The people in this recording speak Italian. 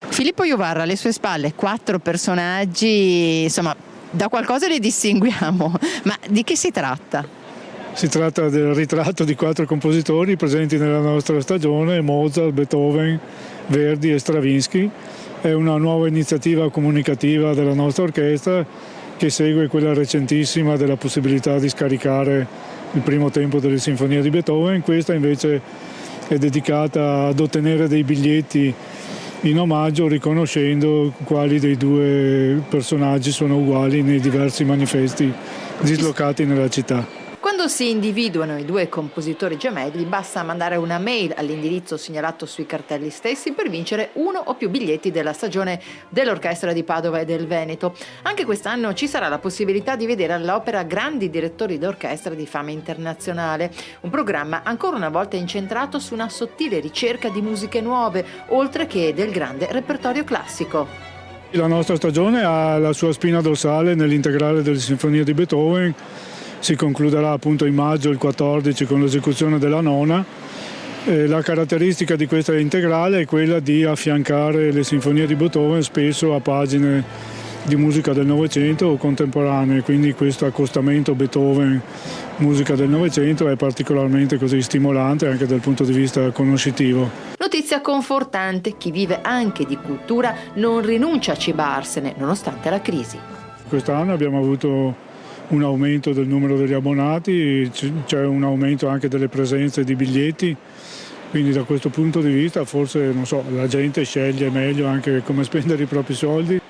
Filippo Juvarra, alle sue spalle 4 personaggi, insomma, da qualcosa li distinguiamo, ma di che si tratta? Si tratta del ritratto di 4 compositori presenti nella nostra stagione: Mozart, Beethoven, Verdi e Stravinsky. È una nuova iniziativa comunicativa della nostra orchestra che segue quella recentissima della possibilità di scaricare il primo tempo delle sinfonie di Beethoven. Questa invece è dedicata ad ottenere dei biglietti in omaggio, riconoscendo quali dei 2 personaggi sono uguali nei diversi manifesti dislocati nella città. Quando si individuano i 2 compositori gemelli, basta mandare una mail all'indirizzo segnalato sui cartelli stessi per vincere uno o più biglietti della stagione dell'Orchestra di Padova e del Veneto. Anche quest'anno ci sarà la possibilità di vedere all'opera grandi direttori d'orchestra di fama internazionale, un programma ancora una volta incentrato su una sottile ricerca di musiche nuove, oltre che del grande repertorio classico. La nostra stagione ha la sua spina dorsale nell'integrale delle sinfonie di Beethoven. Si concluderà appunto in maggio, il 14, con l'esecuzione della nona. La caratteristica di questa integrale è quella di affiancare le sinfonie di Beethoven spesso a pagine di musica del Novecento o contemporanee, quindi questo accostamento Beethoven-musica del Novecento è particolarmente così stimolante anche dal punto di vista conoscitivo. Notizia confortante: chi vive anche di cultura non rinuncia a cibarsene nonostante la crisi. Quest'anno abbiamo avuto un aumento del numero degli abbonati, c'è un aumento anche delle presenze di biglietti, quindi da questo punto di vista forse la gente sceglie meglio anche come spendere i propri soldi.